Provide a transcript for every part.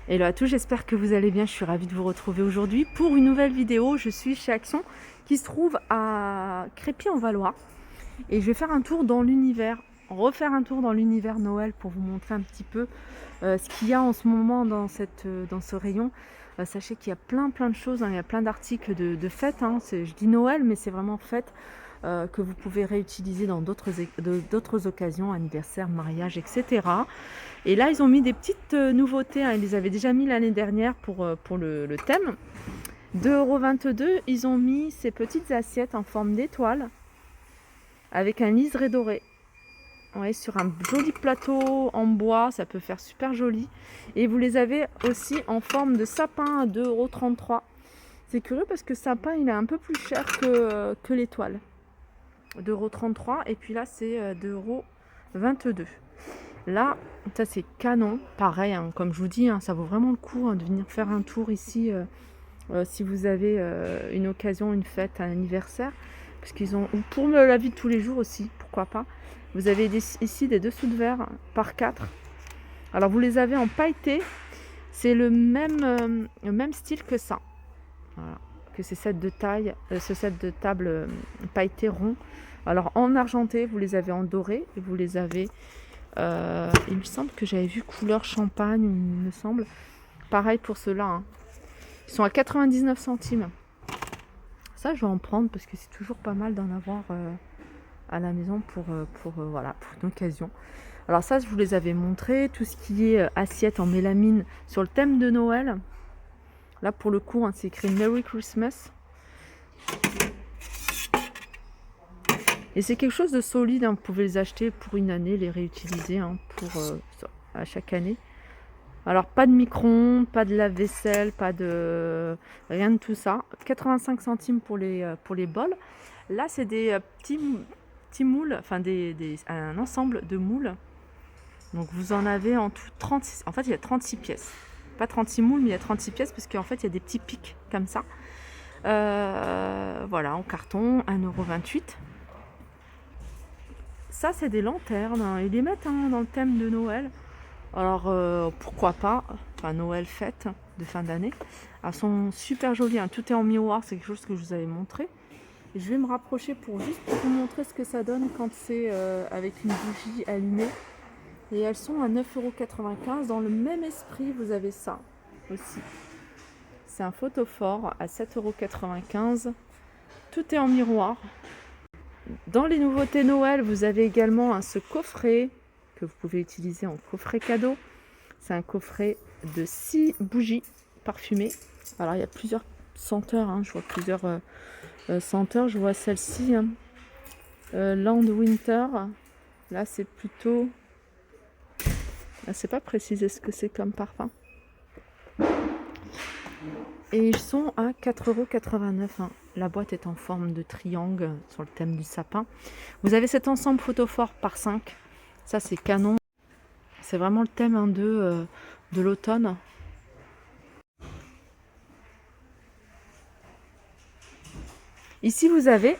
Hello à tous, j'espère que vous allez bien. Je suis ravie de vous retrouver aujourd'hui pour une nouvelle vidéo. Je suis chez Action qui se trouve à Crépy-en-Valois et je vais faire un tour dans l'univers, refaire un tour dans l'univers Noël pour vous montrer un petit peu ce qu'il y a en ce moment dans ce rayon. Sachez qu'il y a plein de choses, hein. Il y a plein d'articles de fêtes, hein. Je dis Noël, mais c'est vraiment fête. Que vous pouvez réutiliser dans d'autres occasions, anniversaires, mariages, etc. Et là, ils ont mis des petites nouveautés, hein. Ils les avaient déjà mis l'année dernière pour le thème. 2,22 €, ils ont mis ces petites assiettes en forme d'étoile avec un liseré doré. Ouais, sur un joli plateau en bois, ça peut faire super joli. Et vous les avez aussi en forme de sapin à 2,33 €. C'est curieux parce que sapin, il est un peu plus cher que l'étoile. 2,33 €. Et puis là, c'est 2,22 €. Là, ça c'est canon. Pareil, hein, comme je vous dis, hein, ça vaut vraiment le coup, hein, de venir faire un tour ici si vous avez une occasion, une fête, un anniversaire. Parce qu'ils ont, ou pour la vie de tous les jours aussi, pourquoi pas. Vous avez ici des dessous de verre par 4. Alors vous les avez en pailleté. C'est le même style que ça. Voilà. Que ces sets de taille, ce set de table pailleté rond. Alors en argenté, vous les avez en doré et vous les avez. Il me semble que j'avais vu couleur champagne, il me semble. Pareil pour ceux-là, hein. Ils sont à 99 centimes. Ça, je vais en prendre parce que c'est toujours pas mal d'en avoir à la maison voilà, pour une occasion. Alors ça, je vous les avais montré. Tout ce qui est assiette en mélamine sur le thème de Noël. Là, pour le coup, hein, c'est écrit Merry Christmas. Et c'est quelque chose de solide, hein. Vous pouvez les acheter pour une année, les réutiliser, hein, à chaque année. Alors, pas de micro-ondes, pas de lave-vaisselle, pas de... rien de tout ça. 85 centimes pour les bols. Là, c'est des petits moules, enfin un ensemble de moules. Donc, vous en avez en tout 36. En fait, il y a 36 pièces. Pas 36 moules, mais il y a 36 pièces parce qu'en fait, il y a des petits pics comme ça. Voilà, en carton, 1,28 €. Ça, c'est des lanternes, hein. Ils les mettent, hein, dans le thème de Noël. Alors, pourquoi pas, enfin Noël fête de fin d'année. Elles sont super jolies, hein. Tout est en miroir, c'est quelque chose que je vous avais montré. Et je vais me rapprocher pour juste vous montrer ce que ça donne quand c'est avec une bougie allumée. Et elles sont à 9,95 €. Dans le même esprit, vous avez ça aussi. C'est un photophore à 7,95 €. Tout est en miroir. Dans les nouveautés Noël, vous avez également ce coffret que vous pouvez utiliser en coffret cadeau. C'est un coffret de 6 bougies parfumées. Alors il y a plusieurs senteurs, hein. Je vois plusieurs senteurs. Je vois celle-ci, hein. Land Winter. Là c'est plutôt... c'est pas précisé ce que c'est comme parfum. Et ils sont à 4,89 €, hein. La boîte est en forme de triangle sur le thème du sapin. Vous avez cet ensemble photophore par 5. Ça c'est canon. C'est vraiment le thème, hein, de l'automne. Ici vous avez,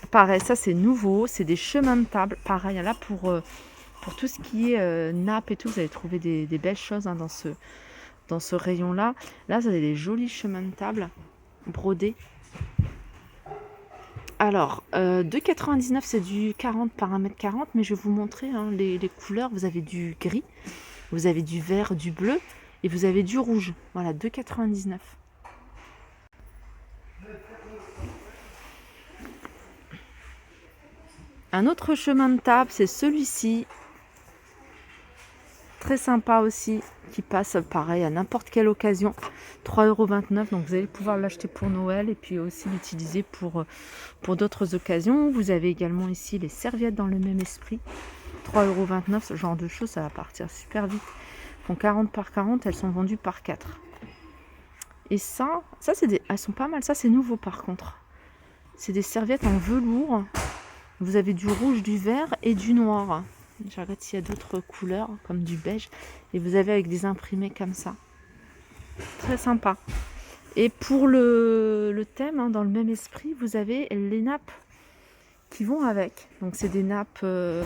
pareil, ça c'est nouveau, c'est des chemins de table. Pareil, là pour tout ce qui est nappe et tout, vous allez trouver des belles choses, hein, dans ce rayon-là. Là, vous avez des jolis chemins de table brodés. Alors, 2,99 €, c'est du 40 par 1,40 m, mais je vais vous montrer, hein, les couleurs. Vous avez du gris, vous avez du vert, du bleu, et vous avez du rouge. Voilà, 2,99 €. Un autre chemin de table, c'est celui-ci. Très sympa aussi, qui passe pareil à n'importe quelle occasion. 3,29 €. Donc vous allez pouvoir l'acheter pour Noël et puis aussi l'utiliser pour d'autres occasions. Vous avez également ici les serviettes dans le même esprit. 3,29 €. Ce genre de choses, ça va partir super vite. Elles font 40 par 40, elles sont vendues par 4. Et ça elles sont pas mal. Ça, c'est nouveau par contre. C'est des serviettes en velours. Vous avez du rouge, du vert et du noir. Je regarde s'il y a d'autres couleurs, comme du beige. Et vous avez avec des imprimés comme ça. Très sympa. Et pour le thème, hein, dans le même esprit, vous avez les nappes qui vont avec. Donc c'est des nappes de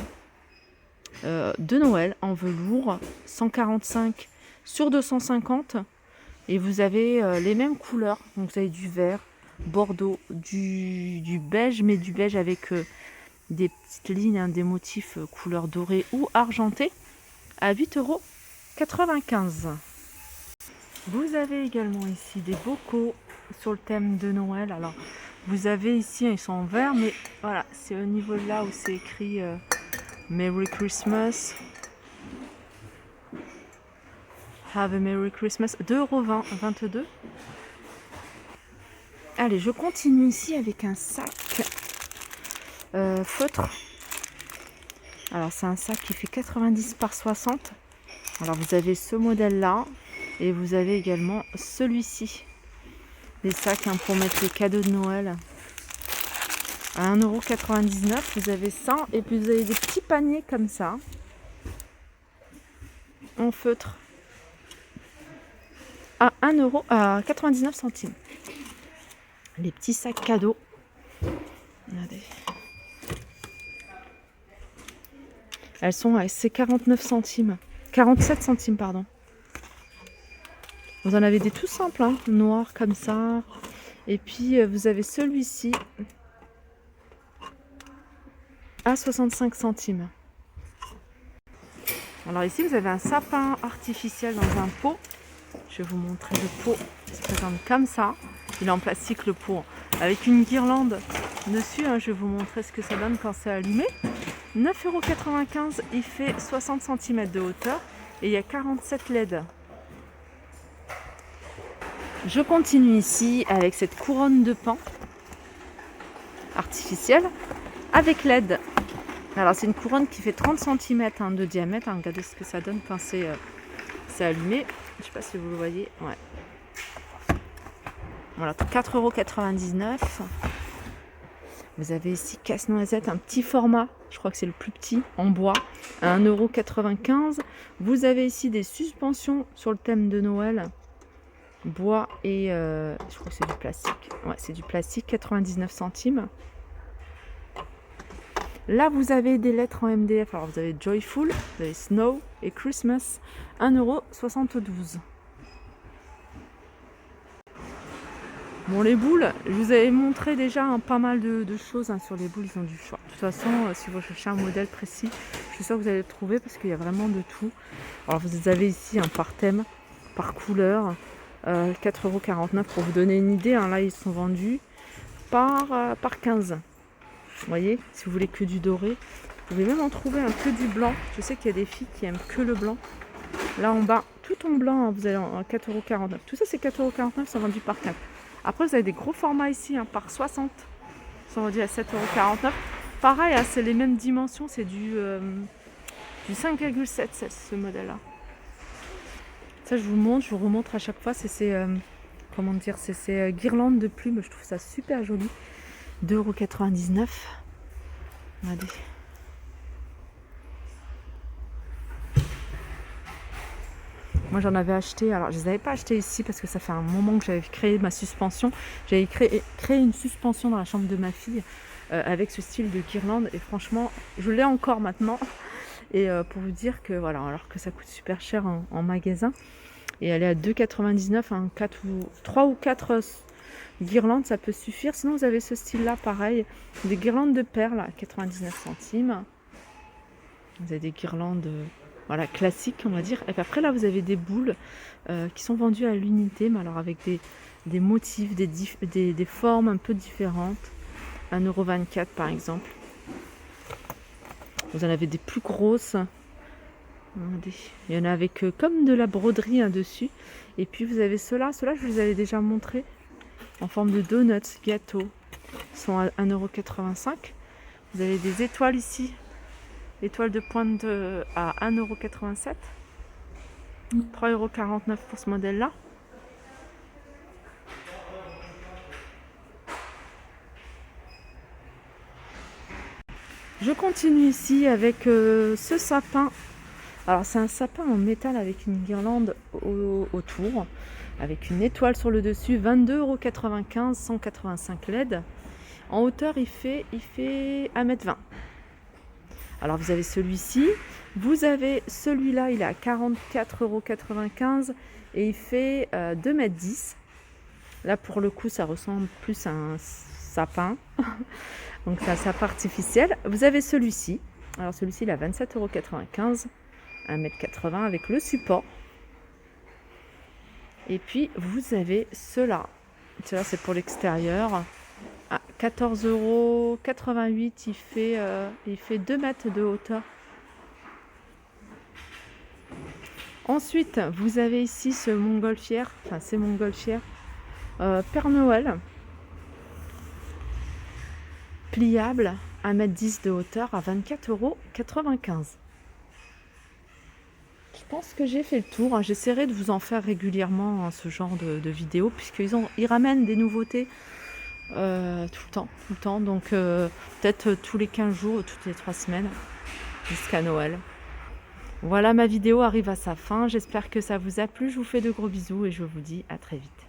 Noël en velours. 145 sur 250. Et vous avez les mêmes couleurs. Donc vous avez du vert, bordeaux, du beige, mais du beige avec des petites lignes, hein, des motifs couleur dorée ou argentée à 8,95 €. Vous avez également ici des bocaux sur le thème de Noël. Alors vous avez ici, ils sont en vert, mais voilà, c'est au niveau de là où c'est écrit Merry Christmas. Have a Merry Christmas. 2,20 €, 22. Allez, je continue ici avec un sac feutre. Alors c'est un sac qui fait 90 par 60. Alors vous avez ce modèle là et vous avez également celui-ci. Des sacs, hein, pour mettre les cadeaux de Noël. À 1,99 €, vous avez ça. Et puis vous avez des petits paniers comme ça, en feutre, à 99 centimes. Les petits sacs cadeaux. Regardez. Elles sont à 49 centimes. 47 centimes, pardon. Vous en avez des tout simples, hein, noirs comme ça. Et puis vous avez celui-ci à 65 centimes. Alors ici, vous avez un sapin artificiel dans un pot. Je vais vous montrer le pot. Il se présente comme ça. Il est en plastique, le pot, avec une guirlande dessus. Hein. Je vais vous montrer ce que ça donne quand c'est allumé. 9,95 €. Il fait 60 cm de hauteur et il y a 47 LED. Je continue ici avec cette couronne de pain artificielle avec LED. Alors c'est une couronne qui fait 30 cm, hein, de diamètre. Hein. Regardez ce que ça donne quand c'est allumé. Je ne sais pas si vous le voyez. Ouais. Voilà, 4,99 €. Vous avez ici casse-noisette, un petit format. Je crois que c'est le plus petit, en bois, à 1,95 €. Vous avez ici des suspensions sur le thème de Noël. Bois et je crois que c'est du plastique. Ouais, c'est du plastique, 99 centimes. Là, vous avez des lettres en MDF. Alors, vous avez Joyful, vous avez Snow et Christmas, 1,72 €. Bon, les boules, je vous avais montré déjà, hein, pas mal de choses, hein, sur les boules. Ils ont du choix. De toute façon, si vous cherchez un modèle précis, je suis sûre que vous allez le trouver parce qu'il y a vraiment de tout. Alors, vous avez ici un par thème, par couleur, 4,49 € pour vous donner une idée. Hein, là, ils sont vendus par 15. Vous voyez, si vous voulez que du doré, vous pouvez même en trouver un que du blanc. Je sais qu'il y a des filles qui aiment que le blanc. Là en bas, tout en blanc, hein, vous avez en 4,49 €. Tout ça, c'est 4,49 €, sont vendus par 4. Après, vous avez des gros formats ici, hein, par 60. Ils sont vendus à 7,49 €. Pareil, hein, c'est les mêmes dimensions, c'est du 5,7 ce modèle-là. Ça, je vous remontre à chaque fois. C'est ces comment dire, c'est ces guirlandes de plumes. Je trouve ça super joli. 2,99 €. Regardez. Moi, j'en avais acheté. Alors, je ne les avais pas achetés ici parce que ça fait un moment que j'avais créé ma suspension. J'avais créé une suspension dans la chambre de ma fille avec ce style de guirlande. Et franchement, je l'ai encore maintenant. Et pour vous dire que voilà, alors que ça coûte super cher en magasin. Et elle est à 2,99 €. Hein, 3 ou 4 guirlandes, ça peut suffire. Sinon, vous avez ce style-là, pareil. Des guirlandes de perles à 99 centimes. Vous avez des guirlandes voilà, classiques, on va dire. Et puis après, là, vous avez des boules qui sont vendues à l'unité, mais alors avec des motifs, des formes un peu différentes. 1,24 € par exemple. Vous en avez des plus grosses. Il y en a avec comme de la broderie, hein, dessus. Et puis vous avez ceux-là, je vous les avais déjà montré, en forme de donuts, gâteaux. Ils sont à 1,85 €. Vous avez des étoiles ici, étoiles de pointe à 1,87 €. 3,49 € pour ce modèle-là. Je continue ici avec ce sapin. Alors c'est un sapin en métal avec une guirlande autour, avec une étoile sur le dessus, 22,95 €, 185 LED. En hauteur, il fait 1,20 m. Alors vous avez celui-ci, vous avez celui-là, il est à 44,95 € et il fait 2,10 m. Là pour le coup ça ressemble plus à un sapin, donc c'est un sapin artificiel. Vous avez celui-ci, alors celui-ci il est à 27,95 €, 1,80 m avec le support. Et puis vous avez ceux-là, c'est pour l'extérieur, à 14,88 €, il fait 2 mètres de hauteur. Ensuite, vous avez ici ce montgolfière, enfin ces montgolfières Père Noël, pliable, 1,10 m de hauteur à 24,95 €. Je pense que j'ai fait le tour. J'essaierai de vous en faire régulièrement ce genre de vidéos, puisqu'ils ramènent des nouveautés tout le temps. Donc peut-être tous les 15 jours, toutes les 3 semaines, jusqu'à Noël. Voilà, ma vidéo arrive à sa fin. J'espère que ça vous a plu. Je vous fais de gros bisous et je vous dis à très vite.